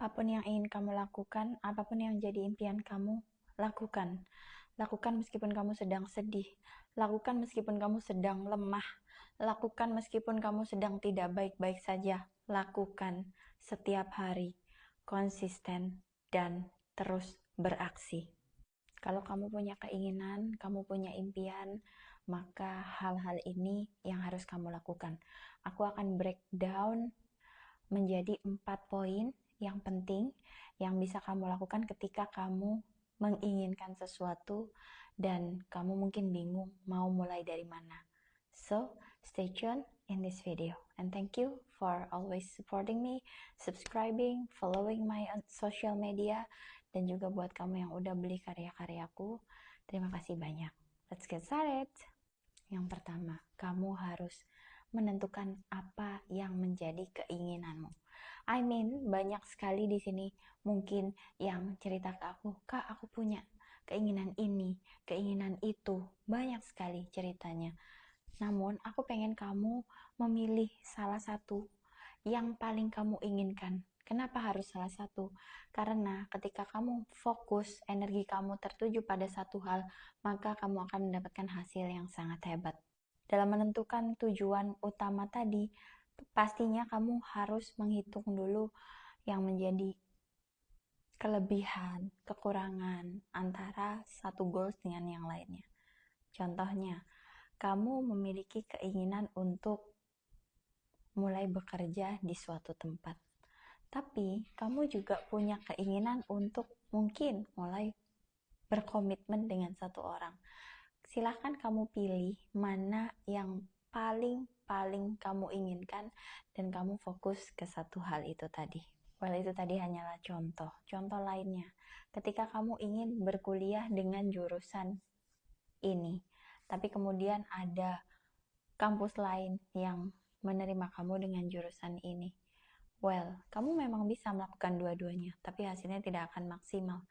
Apapun yang ingin kamu lakukan, apapun yang jadi impian kamu, lakukan. Lakukan meskipun kamu sedang sedih. Lakukan meskipun kamu sedang lemah. Lakukan meskipun kamu sedang tidak baik-baik saja. Lakukan setiap hari, konsisten, dan terus beraksi. Kalau kamu punya keinginan, kamu punya impian, maka hal-hal ini yang harus kamu lakukan. Aku akan breakdown menjadi 4 poin yang penting yang bisa kamu lakukan ketika kamu menginginkan sesuatu dan kamu mungkin bingung mau mulai dari mana. So, stay tuned in this video. And thank you for always supporting me, subscribing, following my social media, dan juga buat kamu yang udah beli karya-karyaku. Terima kasih banyak. Let's get started. Yang pertama, kamu harus menentukan apa yang menjadi keinginanmu. Banyak sekali di sini mungkin yang cerita ke aku, "Kak, aku punya keinginan ini, keinginan itu." Banyak sekali ceritanya. Namun, aku pengen kamu memilih salah satu yang paling kamu inginkan. Kenapa harus salah satu? Karena ketika kamu fokus, energi kamu tertuju pada satu hal, maka kamu akan mendapatkan hasil yang sangat hebat. Dalam menentukan tujuan utama tadi, pastinya kamu harus menghitung dulu yang menjadi kelebihan, kekurangan antara satu goals dengan yang lainnya. Contohnya, kamu memiliki keinginan untuk mulai bekerja di suatu tempat. Tapi kamu juga punya keinginan untuk mungkin mulai berkomitmen dengan satu orang. Silahkan kamu pilih mana yang paling kamu inginkan dan kamu fokus ke satu hal itu tadi. Well, itu tadi hanyalah contoh. Contoh lainnya, ketika kamu ingin berkuliah dengan jurusan ini, tapi kemudian ada kampus lain yang menerima kamu dengan jurusan ini. Well, kamu memang bisa melakukan dua-duanya, tapi hasilnya tidak akan maksimal.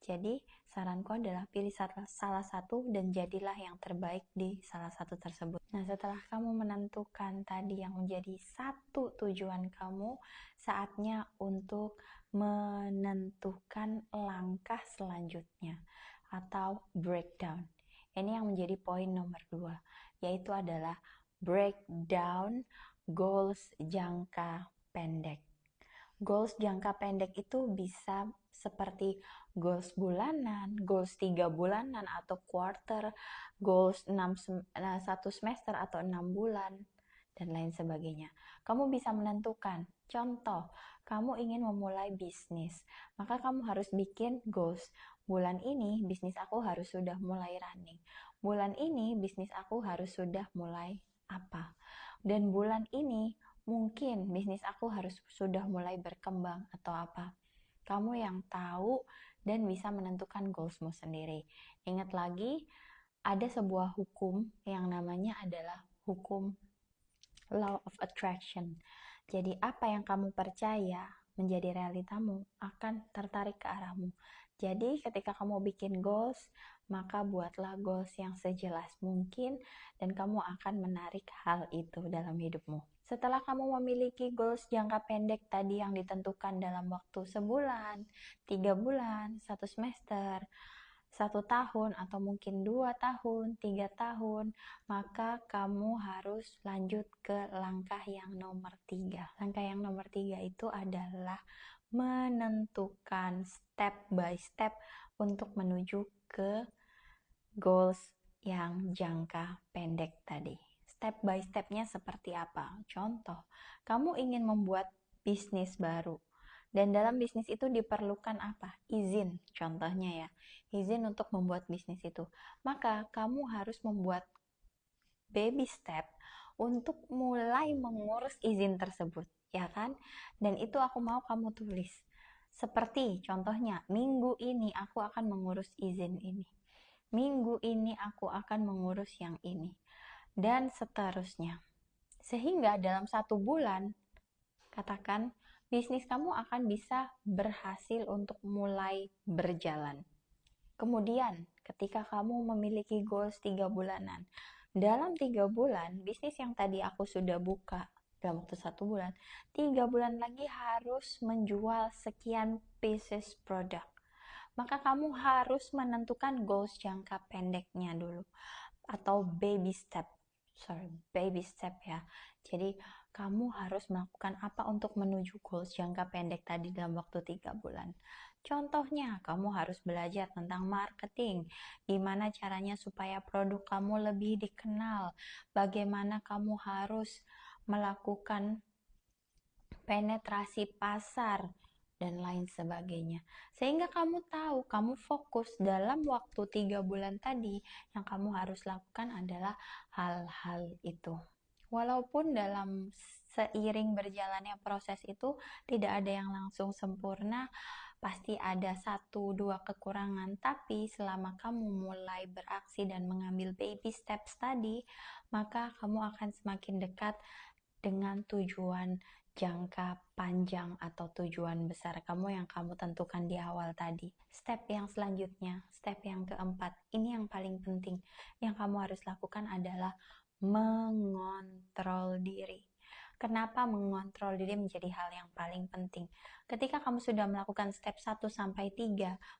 Jadi, saranku adalah pilih salah satu dan jadilah yang terbaik di salah satu tersebut. Nah, setelah kamu menentukan tadi yang menjadi satu tujuan kamu, saatnya untuk menentukan langkah selanjutnya atau breakdown. Ini yang menjadi poin nomor 2, yaitu adalah breakdown goals jangka pendek. Goals jangka pendek itu bisa seperti goals bulanan, goals 3 bulanan atau quarter, goals 1 semester atau 6 bulan, dan lain sebagainya. Kamu bisa menentukan, contoh, kamu ingin memulai bisnis, maka kamu harus bikin goals. Bulan ini bisnis aku harus sudah mulai running. Bulan ini bisnis aku harus sudah mulai apa. Dan bulan ini mungkin bisnis aku harus sudah mulai berkembang atau apa. Kamu yang tahu dan bisa menentukan goalsmu sendiri. Ingat lagi, ada sebuah hukum yang namanya adalah hukum law of attraction. Jadi apa yang kamu percaya menjadi realitamu akan tertarik ke arahmu. Jadi ketika kamu bikin goals, maka buatlah goals yang sejelas mungkin dan kamu akan menarik hal itu dalam hidupmu. Setelah kamu memiliki goals jangka pendek tadi yang ditentukan dalam waktu sebulan, 3 bulan, 1 semester, 1 tahun, atau mungkin 2 tahun, 3 tahun, maka kamu harus lanjut ke langkah yang nomor 3. Langkah yang nomor 3 itu adalah menentukan step by step untuk menuju ke goals yang jangka pendek tadi. Step by stepnya seperti apa? Contoh, kamu ingin membuat bisnis baru. Dan dalam bisnis itu diperlukan apa? Izin, contohnya ya. Izin untuk membuat bisnis itu. Maka kamu harus membuat baby step untuk mulai mengurus izin tersebut, ya kan? Dan itu aku mau kamu tulis. Seperti contohnya, minggu ini aku akan mengurus izin ini. Minggu ini aku akan mengurus yang ini. Dan seterusnya. Sehingga dalam 1 bulan, katakan, bisnis kamu akan bisa berhasil untuk mulai berjalan. Kemudian, ketika kamu memiliki goals 3 bulanan, dalam 3 bulan, bisnis yang tadi aku sudah buka dalam waktu 1 bulan, 3 bulan lagi harus menjual sekian pieces produk. Maka kamu harus menentukan goals jangka pendeknya dulu, atau baby step ya. Jadi kamu harus melakukan apa untuk menuju goals jangka pendek tadi dalam waktu 3 bulan. Contohnya, kamu harus belajar tentang marketing, gimana caranya supaya produk kamu lebih dikenal, bagaimana kamu harus melakukan penetrasi pasar, dan lain sebagainya. Sehingga kamu tahu, kamu fokus dalam waktu 3 bulan tadi, yang kamu harus lakukan adalah hal-hal itu. Walaupun dalam seiring berjalannya proses itu tidak ada yang langsung sempurna, pasti ada 1-2 kekurangan, tapi selama kamu mulai beraksi dan mengambil baby steps tadi, maka kamu akan semakin dekat dengan tujuan jangka panjang atau tujuan besar kamu yang kamu tentukan di awal tadi. Step yang selanjutnya, step yang keempat, ini yang paling penting. Yang kamu harus lakukan adalah mengontrol diri. Kenapa mengontrol diri menjadi hal yang paling penting? Ketika kamu sudah melakukan step 1-3,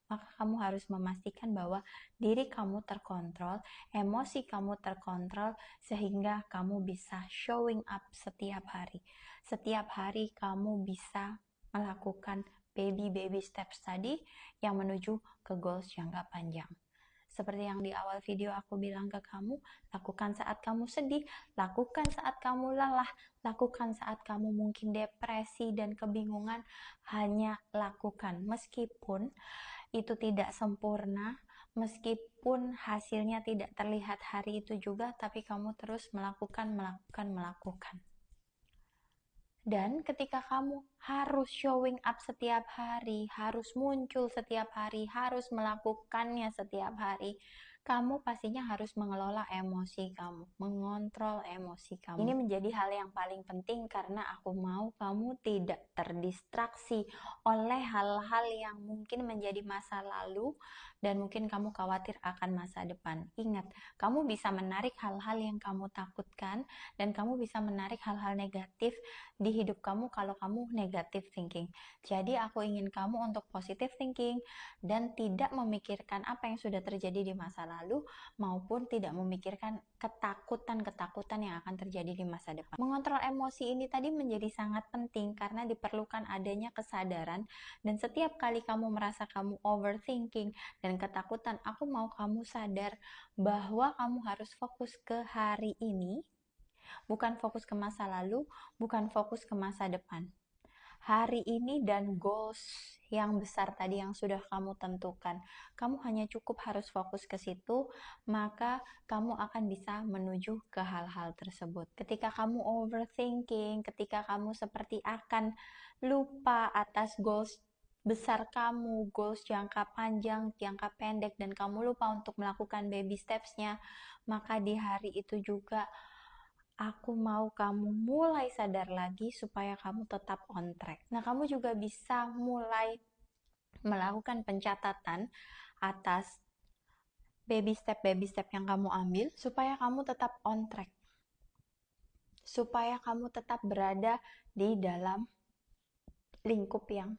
maka kamu harus memastikan bahwa diri kamu terkontrol, emosi kamu terkontrol, sehingga kamu bisa showing up setiap hari. Setiap hari kamu bisa melakukan baby steps tadi yang menuju ke goals jangka panjang. Seperti yang di awal video aku bilang ke kamu, lakukan saat kamu sedih, lakukan saat kamu lelah, lakukan saat kamu mungkin depresi dan kebingungan, hanya lakukan. Meskipun itu tidak sempurna, meskipun hasilnya tidak terlihat hari itu juga, tapi kamu terus melakukan. Dan ketika kamu harus showing up setiap hari, harus muncul setiap hari, harus melakukannya setiap hari, kamu pastinya harus mengelola emosi kamu, mengontrol emosi kamu. Ini menjadi hal yang paling penting karena aku mau kamu tidak terdistraksi oleh hal-hal yang mungkin menjadi masa lalu dan mungkin kamu khawatir akan masa depan. Ingat, kamu bisa menarik hal-hal yang kamu takutkan dan kamu bisa menarik hal-hal negatif di hidup kamu kalau kamu negative thinking. Jadi aku ingin kamu untuk positive thinking dan tidak memikirkan apa yang sudah terjadi di masa lalu maupun tidak memikirkan ketakutan yang akan terjadi di masa depan. Mengontrol emosi ini tadi menjadi sangat penting karena diperlukan adanya kesadaran, dan setiap kali kamu merasa kamu overthinking dan ketakutan, aku mau kamu sadar bahwa kamu harus fokus ke hari ini, bukan fokus ke masa lalu, bukan fokus ke masa depan. Hari ini dan goals yang besar tadi yang sudah kamu tentukan, kamu hanya cukup harus fokus ke situ, maka kamu akan bisa menuju ke hal-hal tersebut. Ketika kamu overthinking, ketika kamu seperti akan lupa atas goals besar kamu, goals jangka panjang, jangka pendek, dan kamu lupa untuk melakukan baby steps-nya, maka di hari itu juga aku mau kamu mulai sadar lagi supaya kamu tetap on track. Nah, kamu juga bisa mulai melakukan pencatatan atas baby step yang kamu ambil supaya kamu tetap on track. Supaya kamu tetap berada di dalam lingkup yang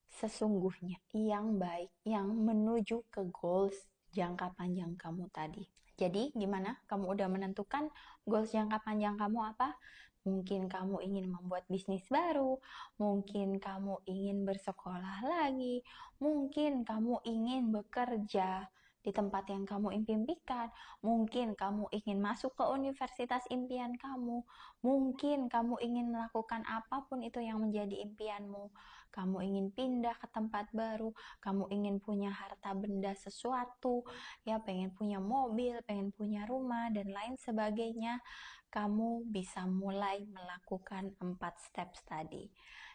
sesungguhnya, yang baik, yang menuju ke goals jangka panjang kamu tadi. Jadi gimana? Kamu udah menentukan goals jangka panjang kamu apa? Mungkin kamu ingin membuat bisnis baru, mungkin kamu ingin bersekolah lagi, mungkin kamu ingin bekerja di tempat yang kamu impikan, mungkin kamu ingin masuk ke universitas impian kamu, mungkin kamu ingin melakukan apapun itu yang menjadi impianmu. Kamu ingin pindah ke tempat baru, kamu ingin punya harta benda sesuatu, ya pengen punya mobil, pengen punya rumah, dan lain sebagainya. Kamu bisa mulai melakukan 4 steps tadi.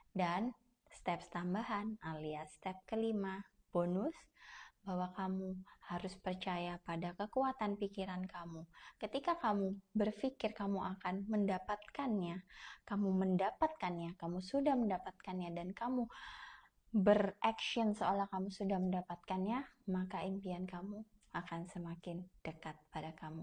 Dan steps tambahan alias step kelima, bonus, bahwa kamu harus percaya pada kekuatan pikiran kamu. Ketika kamu berpikir kamu akan mendapatkannya, kamu sudah mendapatkannya, dan kamu beraction seolah kamu sudah mendapatkannya, maka impian kamu akan semakin dekat pada kamu.